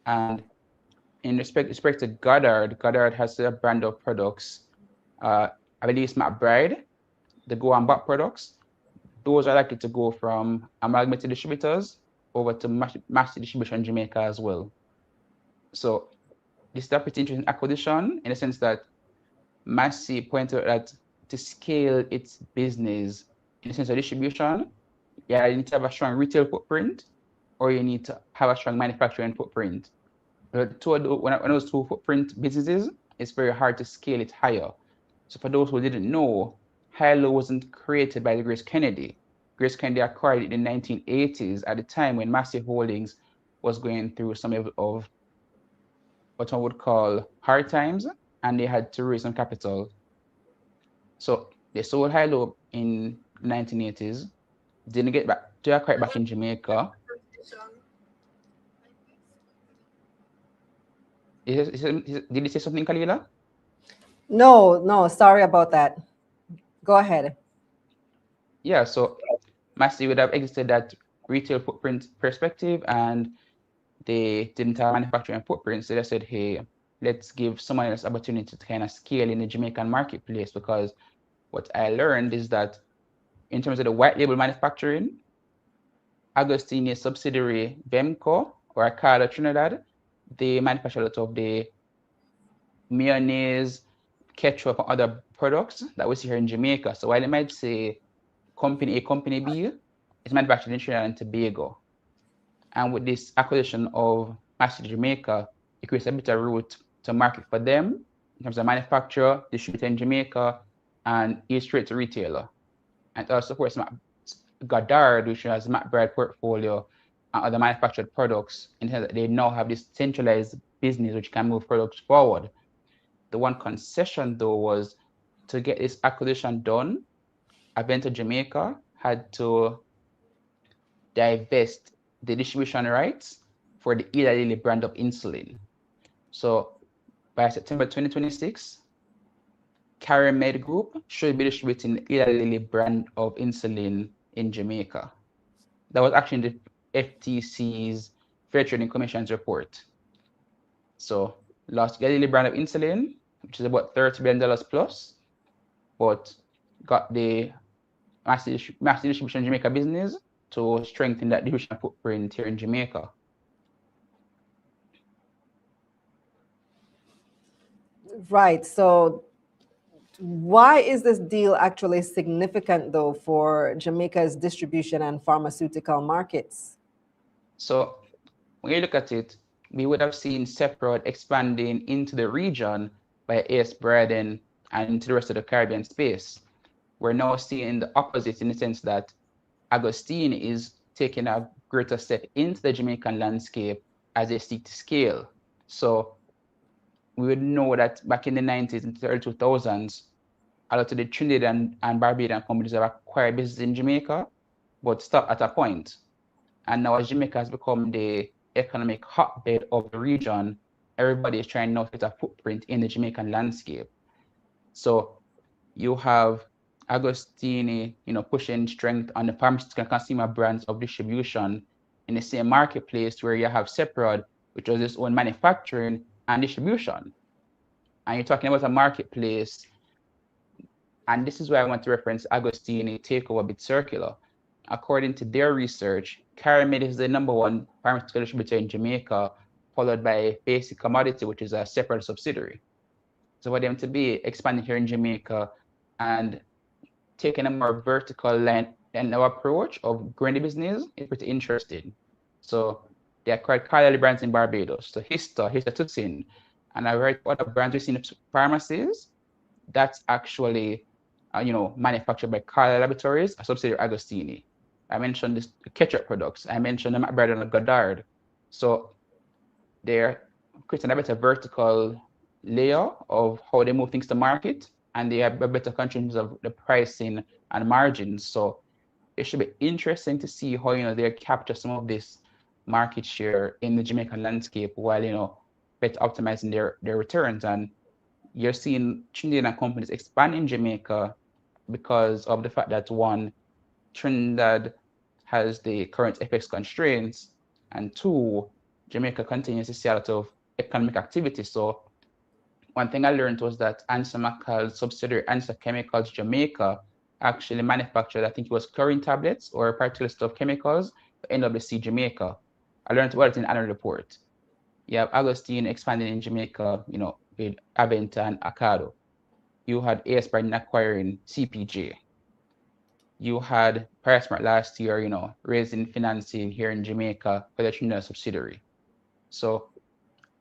And in respect to Goddard has a brand of products. I believe it's McBride, the Go and Bop products. Those are likely to go from amalgamated distributors over to Massy Distribution Jamaica as well. So this is a pretty interesting acquisition in the sense that Massy pointed out that to scale its business in the sense of distribution, you need to have a strong retail footprint or you need to have a strong manufacturing footprint. But when those two footprint businesses, it's very hard to scale it higher. So for those who didn't know, Hilo wasn't created by the Grace Kennedy. Grace Kennedy acquired it in the 1980s at the time when Massy Holdings was going through some of what one would call hard times, and they had to raise some capital. So they sold Hilo in the 1980s, didn't get back to acquire it back in Jamaica. Did you say something, Kalila? No, sorry about that. Go ahead. Yeah, so Massy would have exited that retail footprint perspective and they didn't have manufacturing footprint. So they said, hey, let's give someone else opportunity to kind of scale in the Jamaican marketplace, because what I learned is that in terms of the white label manufacturing, Agostini's subsidiary Vemco or Acada Trinidad, they manufacture a lot of the mayonnaise, ketchup, and other products that we see here in Jamaica. So while it might say company A, company B, it's manufactured in Trinidad and Tobago. And with this acquisition of Massy Jamaica, it creates a better route to market for them, in terms of manufacturer, distributor in Jamaica, and straight to retailer. And also, of course, Goddard, which has McBride portfolio and other manufactured products, in terms that they now have this centralized business which can move products forward. The one concession, though, was to get this acquisition done, Aventa Jamaica had to divest the distribution rights for the Eli Lilly brand of insulin. So by September 2026, CariMed Group should be distributing the Eli Lilly brand of insulin in Jamaica. That was actually in the FTC's Fair Trading Commission's report. So lost Eli Lilly brand of insulin, which is about $30 billion plus, but got the Massy Distribution Jamaica business to strengthen that distribution footprint here in Jamaica. Right. So why is this deal actually significant, though, for Jamaica's distribution and pharmaceutical markets? So when you look at it, we would have seen Seprod expanding into the region by AS Braden and into the rest of the Caribbean space. We're now seeing the opposite in the sense that Agostini is taking a greater step into the Jamaican landscape as they seek to scale. So we would know that back in the 90s and the early 2000s, a lot of the Trinidad and Barbadian companies have acquired business in Jamaica, but stopped at a point. And now as Jamaica has become the economic hotbed of the region, everybody is trying now to get a footprint in the Jamaican landscape. So you have Agostini, pushing strength on the pharmaceutical consumer brands of distribution in the same marketplace where you have Seprod, which was its own manufacturing and distribution. And you're talking about a marketplace, and this is where I want to reference Agostini takeover bit circular. According to their research, CariMed is the #1 pharmaceutical distributor in Jamaica, followed by Basic Commodity, which is a separate subsidiary. So for them to be expanding here in Jamaica and taking a more vertical line and approach of growing the business is pretty interesting. So they acquired Carly brands in Barbados, so Histatuxin, and I read other brands we see in pharmacies. That's actually, manufactured by Carly Laboratories, a subsidiary of Agostini. I mentioned this ketchup products. I mentioned the McBride and the Goddard. So they're creating a better vertical layer of how they move things to market, and they have a better control in terms of the pricing and margins. So it should be interesting to see how they capture some of this market share in the Jamaican landscape while better optimizing their returns. And you're seeing Trinidad companies expand in Jamaica because of the fact that one, Trinidad has the current FX constraints, and two, Jamaica continues to see a lot of economic activity. So one thing I learned was that Answer Macal's subsidiary Answer Chemicals Jamaica actually manufactured, I think it was chlorine tablets or a particular set of chemicals for NWC Jamaica. I learned about it in the annual report. You have Agostini expanding in Jamaica, with Aventa and Acado. You had AS Braden acquiring CPJ. You had PriceSmart last year, raising financing here in Jamaica for the Trinidad subsidiary. So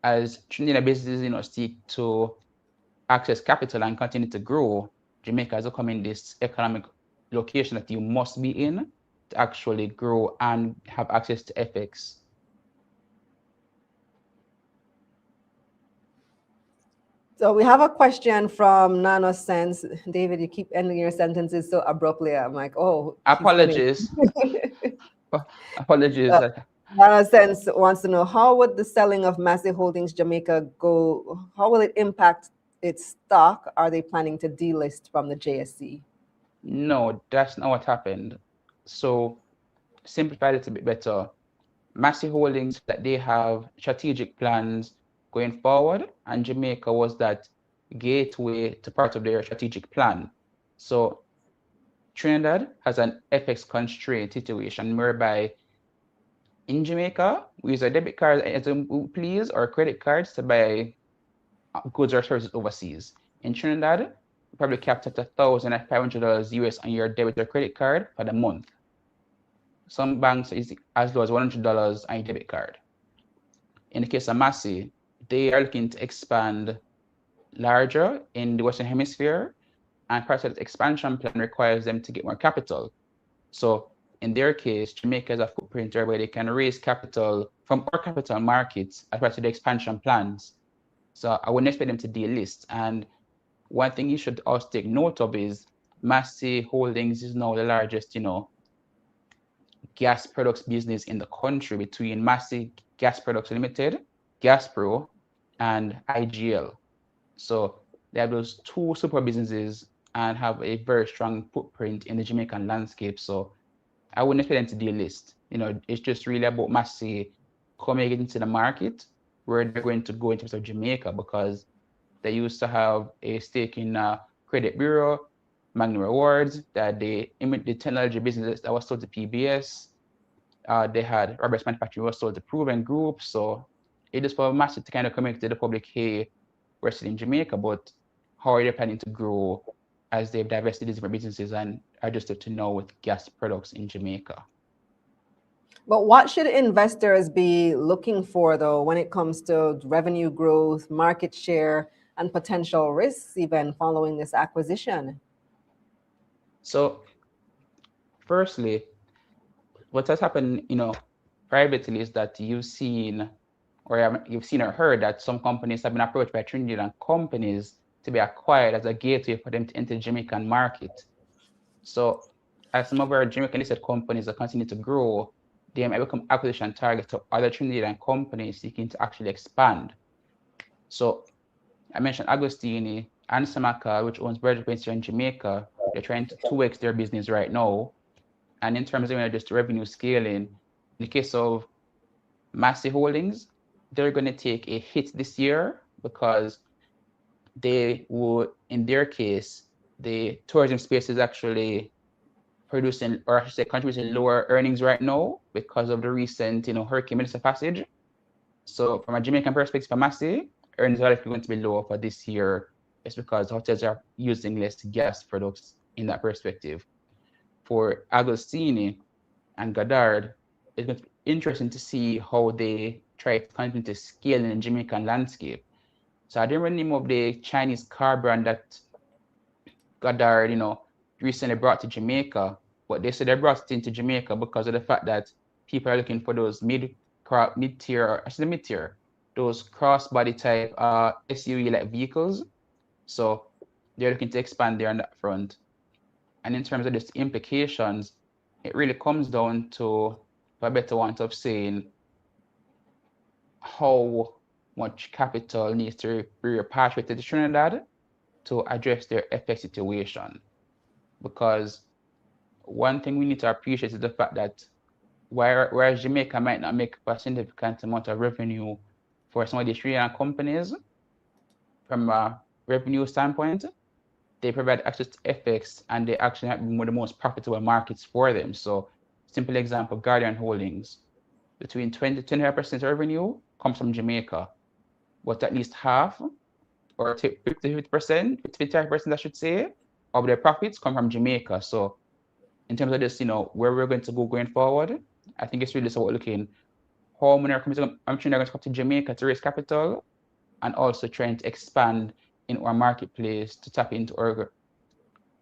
as Trinidad businesses, seek to access capital and continue to grow, Jamaica is becoming this economic location that you must be in to actually grow and have access to FX. So we have a question from NanoSense. David, you keep ending your sentences so abruptly. I'm like, oh. Apologies. Apologies. NanoSense wants to know, how would the selling of Massy Holdings Jamaica go? How will it impact its stock? Are they planning to delist from the JSE? No, that's not what happened. So simplify it a bit better. Massy Holdings, that they have strategic plans going forward, and Jamaica was that gateway to part of their strategic plan. So Trinidad has an FX constraint situation whereby in Jamaica, we use a debit card as we please, or credit cards to buy goods or services overseas. In Trinidad, you probably capped at $1,500 US on your debit or credit card for the month. Some banks is as low as $100 on your debit card. In the case of Massy, they are looking to expand larger in the Western Hemisphere, and part of the expansion plan requires them to get more capital. So in their case, Jamaica has a footprint where they can raise capital from our capital markets as part of the expansion plans. So I wouldn't expect them to delist. And one thing you should also take note of is Massy Holdings is now the largest, gas products business in the country between Massy Gas Products Limited, Gaspro, and IGL. So they have those two super businesses and have a very strong footprint in the Jamaican landscape. So I wouldn't expect them to delist. It's just really about Massy coming into the market where they're going to go in terms of Jamaica, because they used to have a stake in Credit Bureau, Magnum Rewards, that the technology business that was sold to PBS. They had Roberts Manufacturing was sold to Proven Group. So it is for Massy to kind of communicate to the public, hey, we're still in Jamaica, but how are they planning to grow as they've divested these different businesses and adjusted to now with gas products in Jamaica? But what should investors be looking for, though, when it comes to revenue growth, market share, and potential risks even following this acquisition? So firstly, what has happened, privately is that you've seen or heard that some companies have been approached by Trinidad companies to be acquired as a gateway for them to enter the Jamaican market. So as some of our Jamaican listed companies are continue to grow, they might become acquisition targets to other Trinidad companies seeking to actually expand. So I mentioned Agostini and Samaka, which owns Virgin Peninsula in Jamaica. They're trying to 2x their business right now. And in terms of just revenue scaling, in the case of Massy Holdings, they're going to take a hit this year because they would, in their case, the tourism space is actually producing, or I should say, contributing lower earnings right now because of the recent, Hurricane Melissa passage. So from a Jamaican perspective, for Massy, earnings are likely going to be lower for this year. It's because hotels are using less gas products in that perspective. For Agostini and Goddard, it's going to be interesting to see how they try to continue to scale in the Jamaican landscape. So I didn't remember the name of the Chinese car brand that Goddard, recently brought to Jamaica, but they said they brought it into Jamaica because of the fact that people are looking for those mid-tier, those cross-body type SUV-like vehicles. So they're looking to expand there on that front. And in terms of just implications, it really comes down to, for a better want of saying, how much capital needs to be repatriated to Trinidad to address their FX situation. Because one thing we need to appreciate is the fact that whereas Jamaica might not make a significant amount of revenue for some of the Trinidad companies, from a revenue standpoint, they provide access to FX and they actually have one of the most profitable markets for them. So simple example, Guardian Holdings, between 20 to 25% of revenue comes from Jamaica, but at least half, or 50%, 55% I should say, of their profits come from Jamaica. So in terms of this, where we're going to go going forward, I think it's really just about looking how many companies are going to come to Jamaica to raise capital, and also trying to expand in our marketplace to tap into our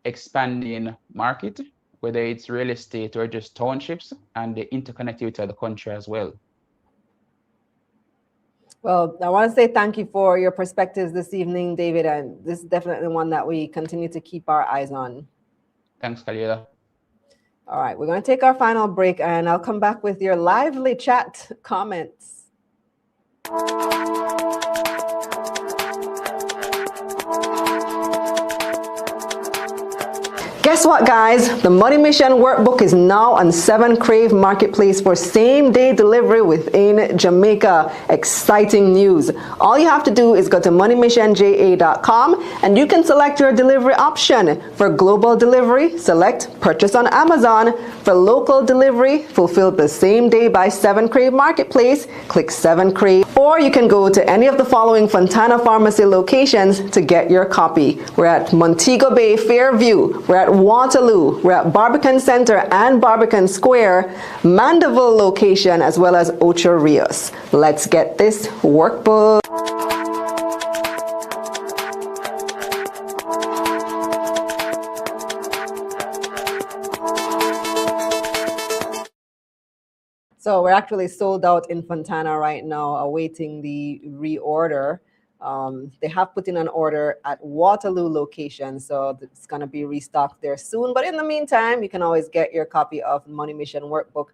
expanding market, whether it's real estate or just townships, and the interconnectivity of the country as well. Well, I want to say thank you for your perspectives this evening, David, and this is definitely one that we continue to keep our eyes on. Thanks, Kalila. All right, we're going to take our final break, and I'll come back with your lively chat comments. Guess what, guys? The Money Mission Workbook is now on 7 Crave Marketplace for same-day delivery within Jamaica. Exciting news. All you have to do is go to moneymissionja.com and you can select your delivery option. For global delivery, select Purchase on Amazon. For local delivery, fulfill the same day by 7 Crave Marketplace. Click 7 Crave. Or you can go to any of the following Fontana Pharmacy locations to get your copy. We're at Montego Bay, Fairview. We're at Waterloo. We're at Barbican Center and Barbican Square, Mandeville location, as well as Ocho Rios. Let's get this workbook. actually sold out in Fontana right now, awaiting the reorder. They have put in an order at Waterloo location, so it's going to be restocked there soon. But in the meantime, you can always get your copy of Money Mission Workbook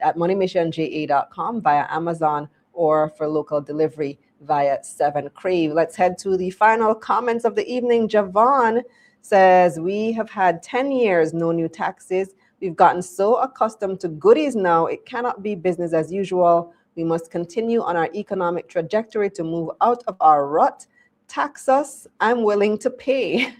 at moneymissionja.com via Amazon or for local delivery via 7 Crave. Let's head to the final comments of the evening. Javon says, we have had 10 years, no new taxes. We've gotten so accustomed to goodies now, it cannot be business as usual. We must continue on our economic trajectory to move out of our rut. Tax us, I'm willing to pay.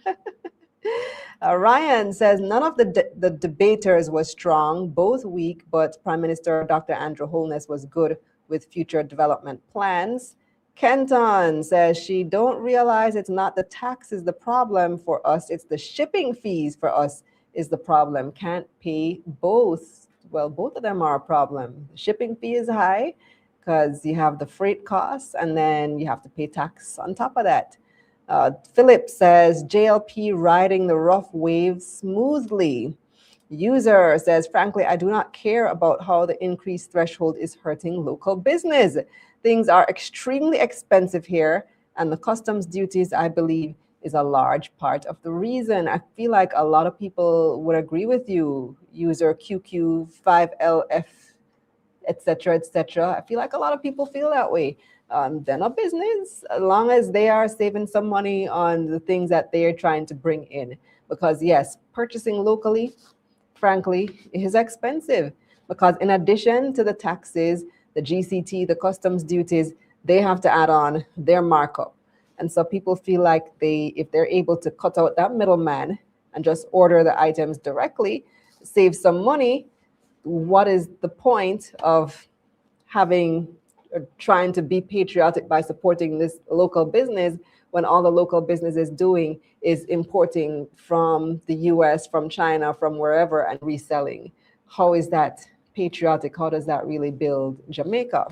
Ryan says, none of the debaters was strong, both weak, but Prime Minister Dr. Andrew Holness was good with future development plans. Kenton says, she don't realize it's not the taxes the problem for us, it's the shipping fees for us is the problem. Can't pay both. Well, both of them are a problem. The shipping fee is high because you have the freight costs and then you have to pay tax on top of that. Philip says, JLP riding the rough waves smoothly. User says, frankly, I do not care about how the increased threshold is hurting local business. Things are extremely expensive here, and the customs duties, I believe, is a large part of the reason. I feel like a lot of people would agree with you, user QQ5LF, etc., etc. I feel like a lot of people feel that way. They're not business, as long as they are saving some money on the things that they are trying to bring in. Because yes, purchasing locally, frankly, is expensive. Because in addition to the taxes, the GCT, the customs duties, they have to add on their markup. And so people feel like if they're able to cut out that middleman and just order the items directly, save some money, what is the point of trying to be patriotic by supporting this local business when all the local business is doing is importing from the US, from China, from wherever and reselling? How is that patriotic? How does that really build Jamaica?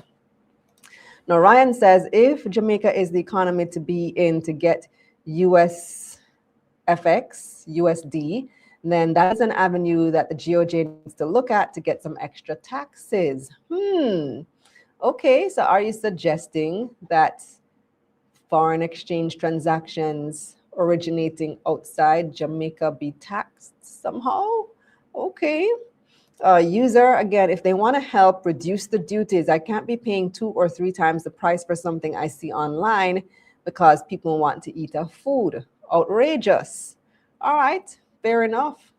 Now, Ryan says, if Jamaica is the economy to be in to get US FX, USD, then that is an avenue that the GOJ needs to look at to get some extra taxes. Okay, so are you suggesting that foreign exchange transactions originating outside Jamaica be taxed somehow? Okay. User, again, if they want to help reduce the duties, I can't be paying 2 or 3 times the price for something I see online because people want to eat our food. Outrageous. All right, fair enough.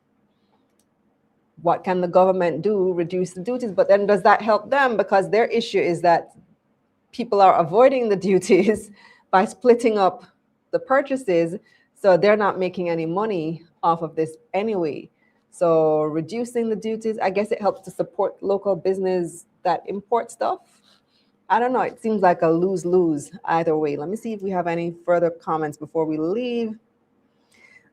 What can the government do? Reduce the duties. But then does that help them? Because their issue is that people are avoiding the duties by splitting up the purchases. So they're not making any money off of this anyway. So reducing the duties, I guess it helps to support local business that import stuff. I don't know. It seems like a lose-lose either way. Let me see if we have any further comments before we leave.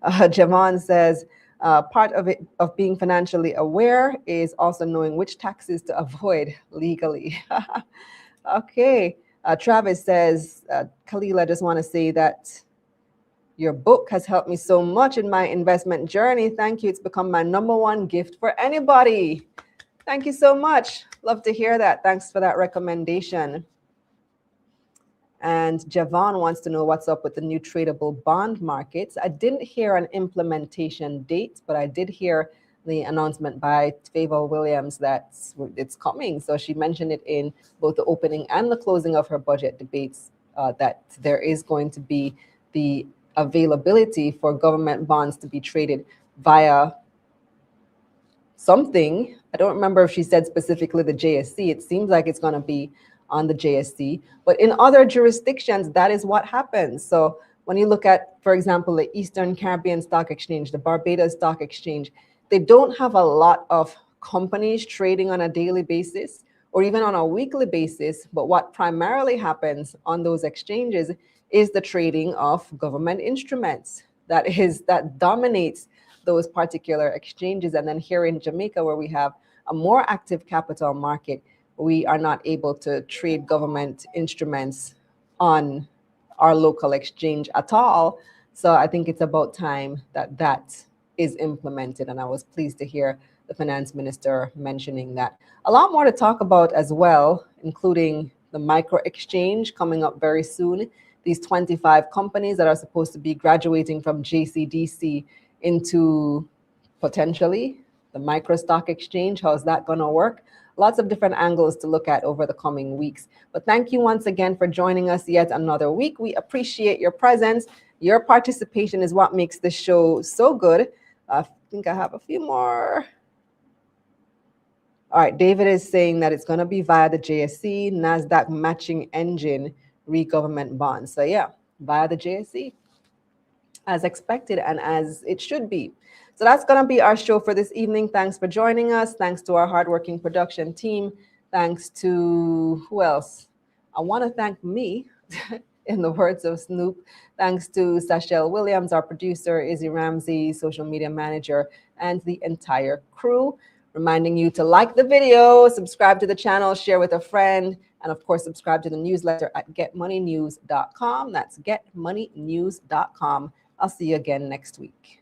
Javon says, part of being financially aware is also knowing which taxes to avoid legally. Okay. Travis says, Khalil, I just want to say that your book has helped me so much in my investment journey. Thank you. It's become my #1 gift for anybody. Thank you so much. Love to hear that. Thanks for that recommendation. And Javon wants to know what's up with the new tradable bond markets. I didn't hear an implementation date, but I did hear the announcement by Favor Williams that it's coming. So she mentioned it in both the opening and the closing of her budget debates, that there is going to be the availability for government bonds to be traded via something. I don't remember if she said specifically the JSC. It seems like it's going to be on the JSC, but in other jurisdictions, that is what happens. So when you look at, for example, the Eastern Caribbean Stock Exchange, the Barbados Stock Exchange, they don't have a lot of companies trading on a daily basis or even on a weekly basis. But what primarily happens on those exchanges is the trading of government instruments. That dominates those particular exchanges. And then here in Jamaica, where we have a more active capital market, we are not able to trade government instruments on our local exchange at all. So I think it's about time that that is implemented. And I was pleased to hear the finance minister mentioning that. A lot more to talk about as well, including the micro exchange coming up very soon. These 25 companies that are supposed to be graduating from JCDC into potentially the micro stock exchange. How's that going to work? Lots of different angles to look at over the coming weeks. But thank you once again for joining us yet another week. We appreciate your presence. Your participation is what makes this show so good. I think I have a few more. All right, David is saying that it's going to be via the JSE, NASDAQ matching engine, re-government bonds. So yeah, via the JSE, as expected and as it should be. So that's going to be our show for this evening. Thanks for joining us. Thanks to our hardworking production team. Thanks to, who else? I want to thank me, in the words of Snoop. Thanks to Sachelle Williams, our producer, Izzy Ramsey, social media manager, and the entire crew. Reminding you to like the video, subscribe to the channel, share with a friend, and of course, subscribe to the newsletter at getmoneynews.com. That's getmoneynews.com. I'll see you again next week.